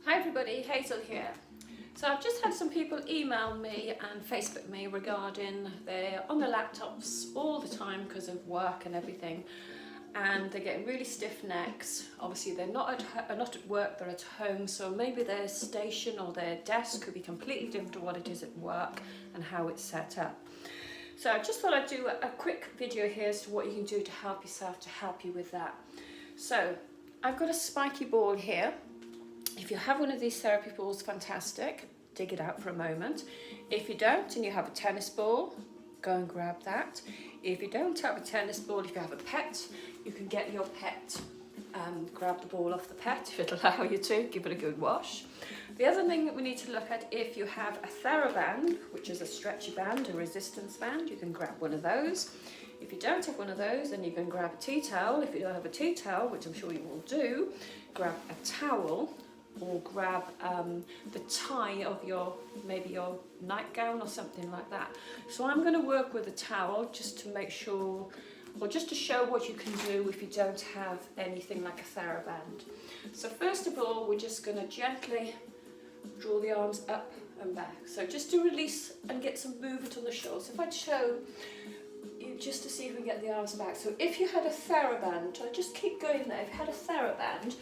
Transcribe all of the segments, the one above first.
Hi everybody, Hazel here. So I've just had some people email me and Facebook me regarding they're on their laptops all the time because of work and everything, and they're getting really stiff necks. Obviously they're not at work, they're at home, so maybe their station or their desk could be completely different to what it is at work and how it's set up. So I just thought I'd do a quick video here as to what you can do to help yourself, to help you with that. So I've got a spiky ball here. If you have one of these therapy balls, fantastic, dig it out for a moment. If you don't and you have a tennis ball, go and grab that. If you don't have a tennis ball, if you have a pet, you can get your pet, grab the ball off the pet if it'll allow you to, give it a good wash. The other thing that we need to look at, if you have a TheraBand, which is a stretchy band, a resistance band, you can grab one of those. If you don't have one of those, then you can grab a tea towel. If you don't have a tea towel, which I'm sure you will do, grab a towel, or grab the tie of maybe your nightgown or something like that. So I'm going to work with a towel just to make sure, or just to show what you can do if you don't have anything like a TheraBand. So first of all, we're just going to gently draw the arms up and back. So just to release and get some movement on the shoulders. If I'd show you just to see if we get the arms back. So if you had a TheraBand, so just keep going there. If you had a TheraBand,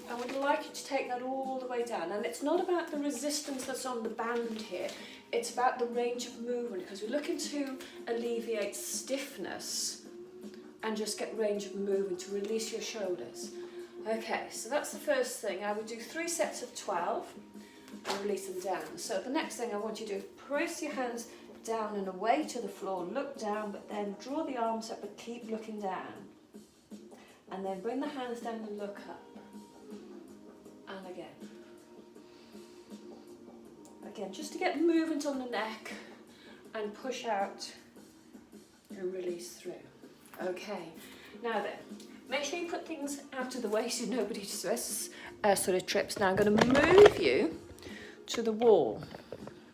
I would like you to take that all the way down. And it's not about the resistance that's on the band here, it's about the range of movement, because we're looking to alleviate stiffness and just get range of movement to release your shoulders. Okay, so that's the first thing. I would do 3 sets of 12 and release them down. So the next thing I want you to do is press your hands down and away to the floor, look down, but then draw the arms up but keep looking down. And then bring the hands down and look up. And again. Again, just to get movement on the neck and push out and release through. Okay, now then, make sure you put things out of the way so nobody sort of trips. Now I'm going to move you to the wall.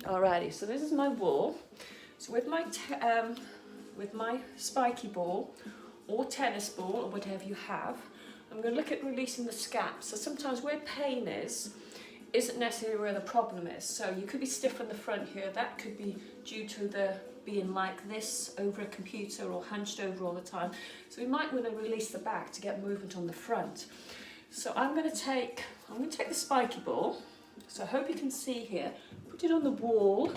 Alrighty, so this is my wall. So with my spiky ball or tennis ball or whatever you have, I'm going to look at releasing the scap. So sometimes where pain isn't necessarily where the problem is. So you could be stiff on the front here. That could be due to the being like this over a computer or hunched over all the time. So we might want to release the back to get movement on the front. So I'm going to take the spiky ball. So I hope you can see here. Put it on the wall,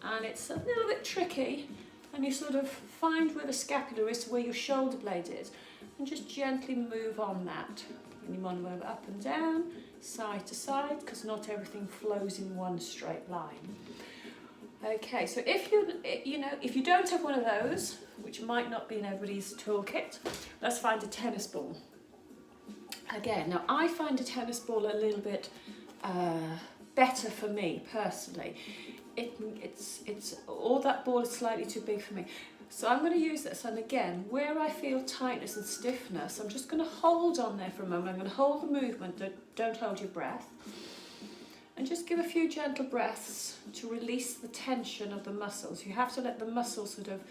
and it's a little bit tricky. And you sort of find where the scapula is, where your shoulder blade is. And just gently move on that. And you want to move up and down, side to side, because not everything flows in one straight line. Okay, so if you don't have one of those, which might not be in everybody's toolkit, let's find a tennis ball. Again, now I find a tennis ball a little bit better for me personally. All that ball is slightly too big for me. So I'm going to use this, and again, where I feel tightness and stiffness, I'm just going to hold on there for a moment. I'm going to hold the movement, don't hold your breath. And just give a few gentle breaths to release the tension of the muscles. You have to let the muscles sort of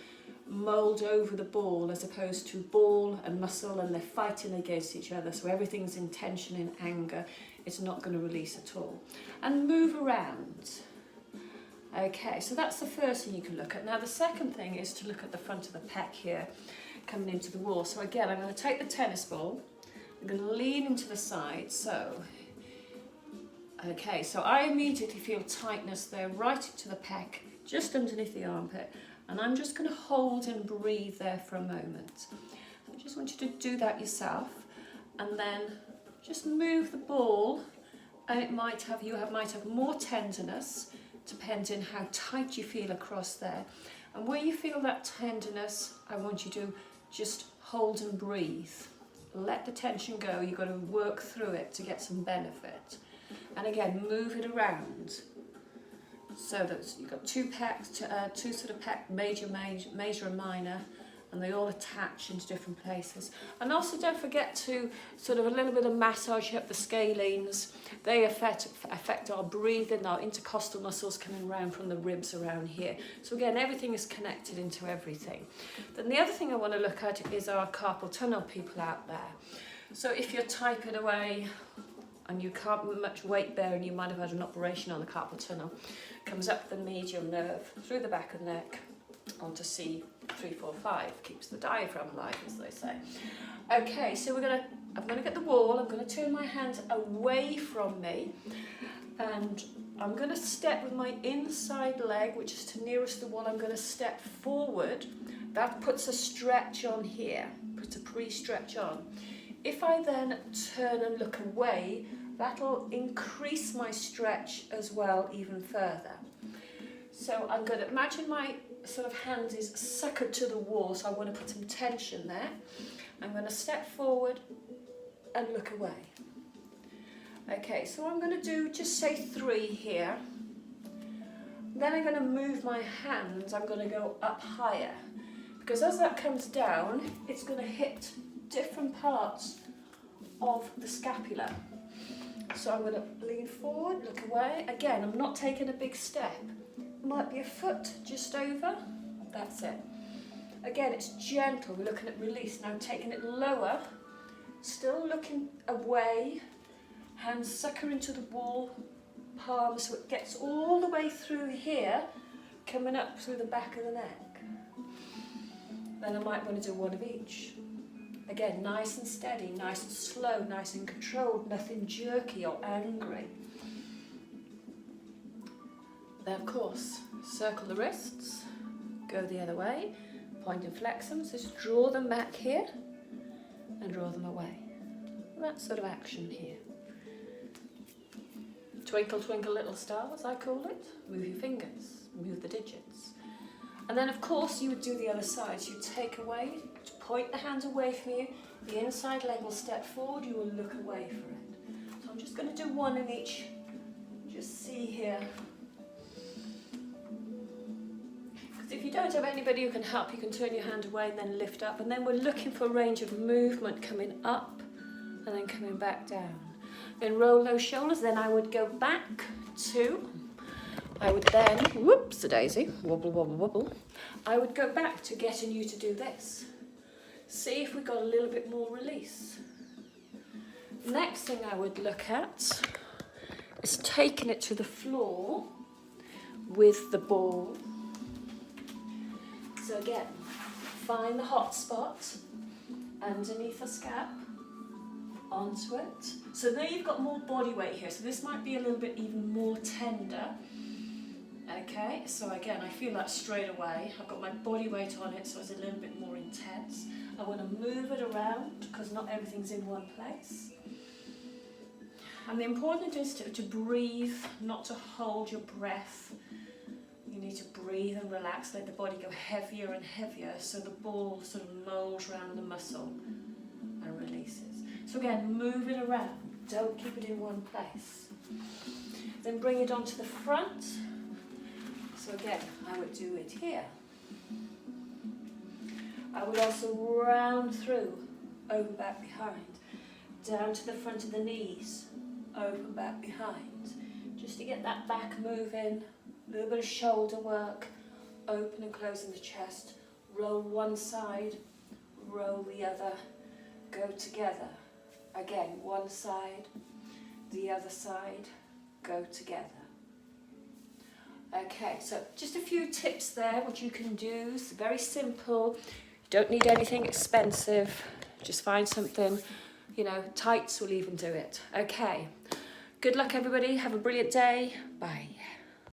mould over the ball, as opposed to ball and muscle and they're fighting against each other. So everything's in tension, in anger. It's not going to release at all. And move around. Okay, so that's the first thing you can look at. Now the second thing is to look at the front of the pec here, coming into the wall. So again, I'm going to take the tennis ball, I'm going to lean into the side. So, okay, so I immediately feel tightness there, right into the pec, just underneath the armpit. And I'm just going to hold and breathe there for a moment. I just want you to do that yourself. And then just move the ball, and you might have more tenderness, depending how tight you feel across there. And where you feel that tenderness, I want you to just hold and breathe. Let the tension go. You've got to work through it to get some benefit. And again, move it around. So that you've got two sort of pec, major and minor, and they all attach into different places. And also don't forget to sort of a little bit of massage up the scalenes. They affect our breathing, our intercostal muscles coming around from the ribs around here. So again, everything is connected into everything. Then the other thing I want to look at is our carpal tunnel people out there. So if you're typing away and you can't put much weight there, and you might have had an operation on the carpal tunnel, comes up the medial nerve, through the back of the neck, onto C345, keeps the diaphragm alive, as they say. Okay, so I'm gonna get the wall, I'm gonna turn my hands away from me, and I'm gonna step with my inside leg, which is to nearest the wall. I'm gonna step forward. That puts a stretch on here, puts a pre-stretch on. If I then turn and look away, that'll increase my stretch as well even further. So I'm going to imagine my sort of hand is suckered to the wall, so I want to put some tension there. I'm going to step forward and look away. Okay, so I'm going to do just say 3 here. Then I'm going to move my hands, I'm going to go up higher. Because as that comes down, it's going to hit different parts of the scapula. So I'm going to lean forward, look away. Again, I'm not taking a big step. It might be a foot just over. That's it. Again, it's gentle. We're looking at release. Now taking it lower, still looking away. Hands sucker into the wall, palm, so it gets all the way through here, coming up through the back of the neck. Then I might want to do one of each. Again, nice and steady, nice and slow, nice and controlled, nothing jerky or angry. Then of course, circle the wrists, go the other way, point and flex them, so just draw them back here and draw them away. That sort of action here. Twinkle, twinkle, little stars, I call it. Move your fingers, move the digits. And then of course you would do the other side. So you take away, point the hands away from you, the inside leg will step forward, you will look away for it. So I'm just going to do one in each, just see here. Because if you don't have anybody who can help, you can turn your hand away and then lift up. And then we're looking for range of movement coming up and then coming back down. Then roll those shoulders, then I would go back to, I would then, whoops-a-daisy, wobble, wobble, wobble. I would go back to getting you to do this. See if we got a little bit more release. Next thing I would look at is taking it to the floor with the ball. So again, find the hot spot underneath the scap, onto it. So there you've got more body weight here, so this might be a little bit even more tender. Okay, so again, I feel that straight away. I've got my body weight on it, so it's a little bit more intense. I want to move it around because not everything's in one place. And the important is to breathe, not to hold your breath. You need to breathe and relax, let the body go heavier and heavier so the ball sort of molds around the muscle and releases. So again, move it around, don't keep it in one place. Then bring it onto the front. So again, I would do it here. I would also round through, open back behind, down to the front of the knees, open back behind, just to get that back moving, a little bit of shoulder work, open and closing the chest, roll one side, roll the other, go together. Again, one side, the other side, go together. Okay, so just a few tips there, what you can do. It's very simple. You don't need anything expensive. Just find something, you know, tights will even do it. Okay, good luck everybody. Have a brilliant day. Bye.